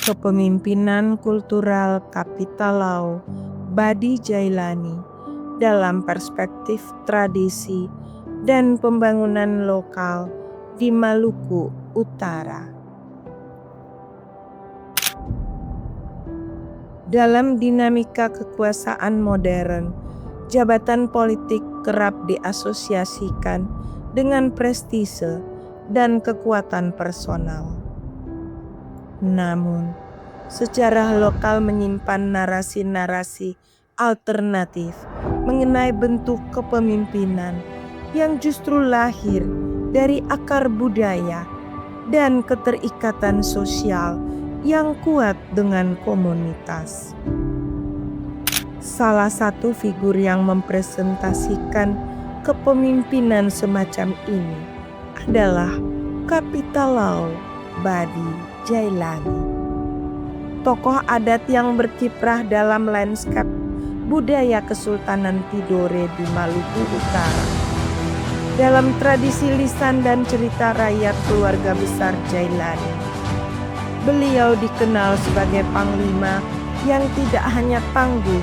Kepemimpinan Kultural Kapitalau Badi Jailani dalam perspektif tradisi dan pembangunan lokal di Maluku Utara. Dalam dinamika kekuasaan modern, jabatan politik kerap diasosiasikan dengan prestise dan kekuatan personal. Namun, sejarah lokal menyimpan narasi-narasi alternatif mengenai bentuk kepemimpinan yang justru lahir dari akar budaya dan keterikatan sosial yang kuat dengan komunitas. Salah satu figur yang mempresentasikan kepemimpinan semacam ini adalah Kapitalau Badi Jailani. Tokoh adat yang berkiprah dalam lanskap budaya Kesultanan Tidore di Maluku Utara. Dalam tradisi lisan dan cerita rakyat keluarga besar Jailani, beliau dikenal sebagai panglima yang tidak hanya tangguh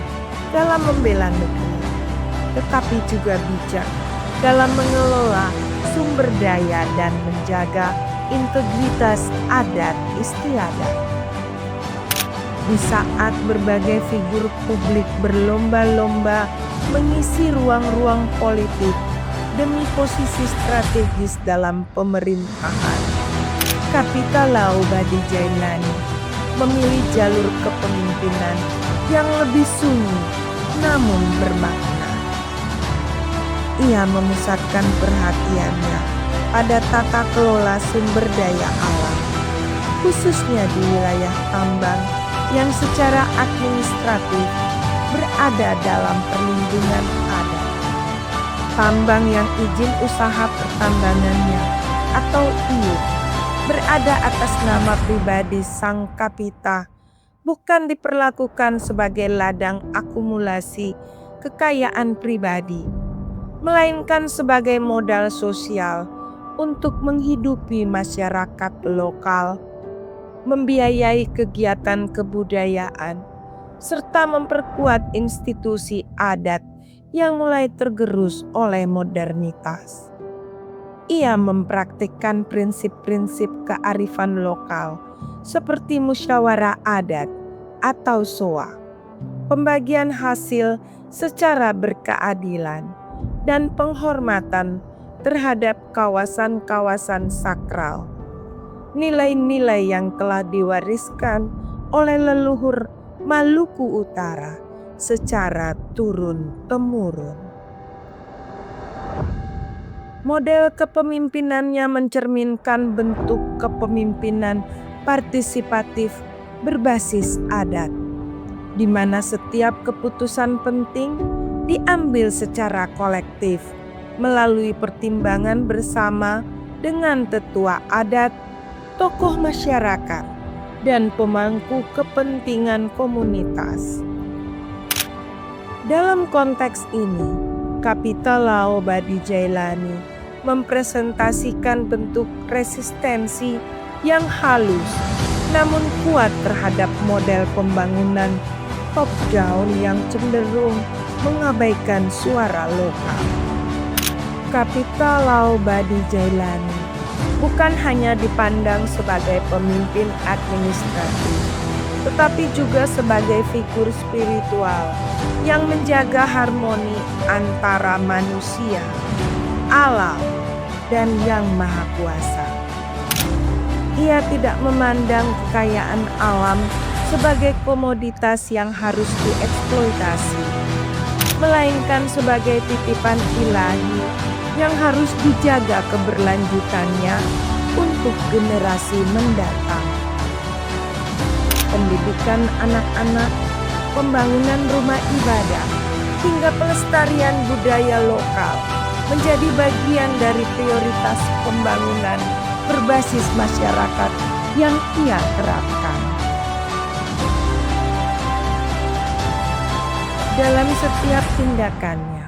dalam membela negeri, tetapi juga bijak dalam mengelola sumber daya dan menjaga integritas adat istiadat. Di saat berbagai figur publik berlomba-lomba mengisi ruang-ruang politik demi posisi strategis dalam pemerintahan, Kapitalau Badi Jailani memilih jalur kepemimpinan yang lebih sunyi namun bermakna. Ia memusatkan perhatiannya pada tata kelola sumber daya alam, khususnya di wilayah tambang yang secara administratif berada dalam perlindungan adat. Tambang yang izin usaha pertambangannya atau IUP berada atas nama pribadi sang kapita, bukan diperlakukan sebagai ladang akumulasi kekayaan pribadi, melainkan sebagai modal sosial untuk menghidupi masyarakat lokal, membiayai kegiatan kebudayaan, serta memperkuat institusi adat yang mulai tergerus oleh modernitas. Ia mempraktikkan prinsip-prinsip kearifan lokal seperti musyawarah adat atau SOA, pembagian hasil secara berkeadilan, dan penghormatan terhadap kawasan-kawasan sakral. Nilai-nilai yang telah diwariskan oleh leluhur Maluku Utara secara turun-temurun. Model kepemimpinannya mencerminkan bentuk kepemimpinan partisipatif berbasis adat, di mana setiap keputusan penting diambil secara kolektif melalui pertimbangan bersama dengan tetua adat, tokoh masyarakat, dan pemangku kepentingan komunitas. Dalam konteks ini, Kapitalau Badi Jailani mempresentasikan bentuk resistensi yang halus namun kuat terhadap model pembangunan top-down yang cenderung mengabaikan suara lokal. Kapitalau Badi Jailani bukan hanya dipandang sebagai pemimpin administratif, tetapi juga sebagai figur spiritual yang menjaga harmoni antara manusia, alam, dan Yang Maha Kuasa. Ia tidak memandang kekayaan alam sebagai komoditas yang harus dieksploitasi, melainkan sebagai titipan ilahi yang harus dijaga keberlanjutannya untuk generasi mendatang. Pendidikan anak-anak, pembangunan rumah ibadah, hingga pelestarian budaya lokal menjadi bagian dari prioritas pembangunan berbasis masyarakat yang ia terapkan. Dalam setiap tindakannya,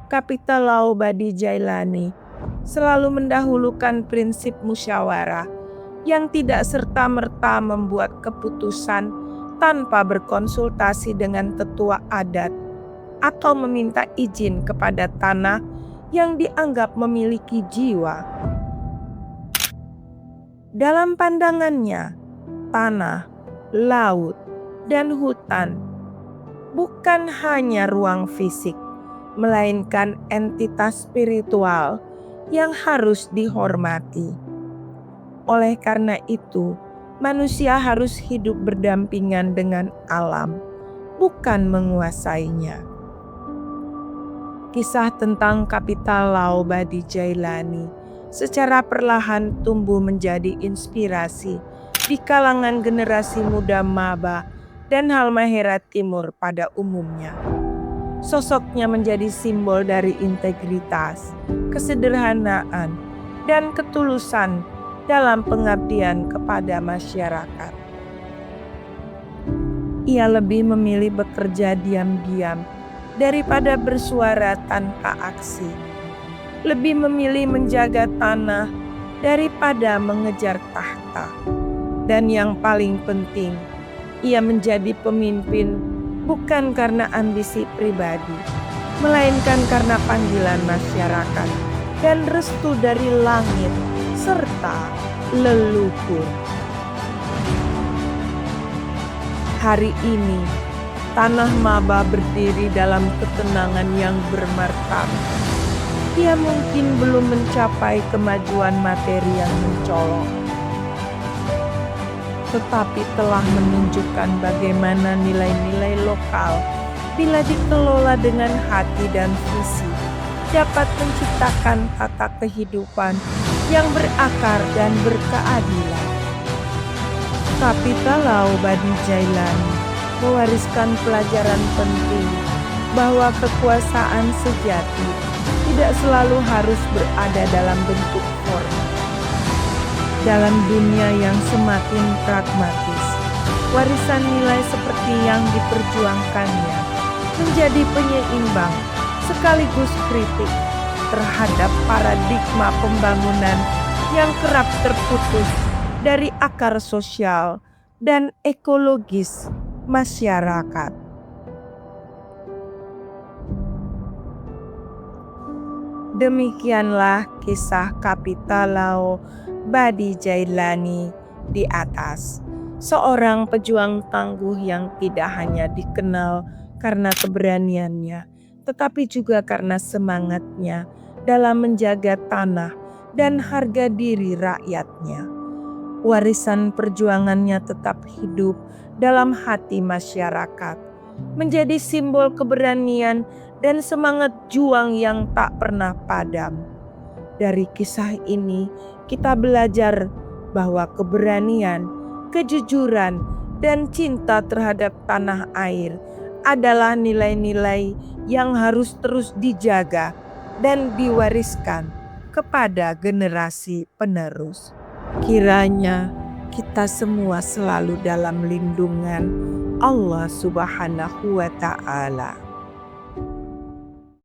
Kapitalau Badi Jailani selalu mendahulukan prinsip musyawarah yang tidak serta-merta membuat keputusan tanpa berkonsultasi dengan tetua adat atau meminta izin kepada tanah yang dianggap memiliki jiwa. Dalam pandangannya, tanah, laut, dan hutan bukan hanya ruang fisik, melainkan entitas spiritual yang harus dihormati. Oleh karena itu, manusia harus hidup berdampingan dengan alam, bukan menguasainya. Kisah tentang Kapital Lau Badi Jailani secara perlahan tumbuh menjadi inspirasi di kalangan generasi muda maba dan Halmahera Timur pada umumnya. Sosoknya menjadi simbol dari integritas, kesederhanaan, dan ketulusan dalam pengabdian kepada masyarakat. Ia lebih memilih bekerja diam-diam daripada bersuara tanpa aksi. Lebih memilih menjaga tanah daripada mengejar tahta. Dan yang paling penting, ia menjadi pemimpin bukan karena ambisi pribadi, melainkan karena panggilan masyarakat dan restu dari langit serta leluhur. Hari ini, tanah maba berdiri dalam ketenangan yang bermartabat. Ia mungkin belum mencapai kemajuan materi yang mencolok, tetapi telah menunjukkan bagaimana nilai-nilai lokal bila dikelola dengan hati dan visi dapat menciptakan tata kehidupan yang berakar dan berkeadilan. Kapital Lau Badi Jailani mewariskan pelajaran penting bahwa kekuasaan sejati tidak selalu harus berada dalam bentuk formal. Dalam dunia yang semakin pragmatis, warisan nilai seperti yang diperjuangkannya menjadi penyeimbang sekaligus kritik terhadap paradigma pembangunan yang kerap terputus dari akar sosial dan ekologis masyarakat. Demikianlah kisah Kapital Lau Badi Jailani di atas. Seorang pejuang tangguh yang tidak hanya dikenal karena keberaniannya, tetapi juga karena semangatnya dalam menjaga tanah dan harga diri rakyatnya. Warisan perjuangannya tetap hidup dalam hati masyarakat, menjadi simbol keberanian dan semangat juang yang tak pernah padam. Dari kisah ini, kita belajar bahwa keberanian, kejujuran, dan cinta terhadap tanah air adalah nilai-nilai yang harus terus dijaga dan diwariskan kepada generasi penerus. Kiranya kita semua selalu dalam lindungan Allah Subhanahu wa Ta'ala.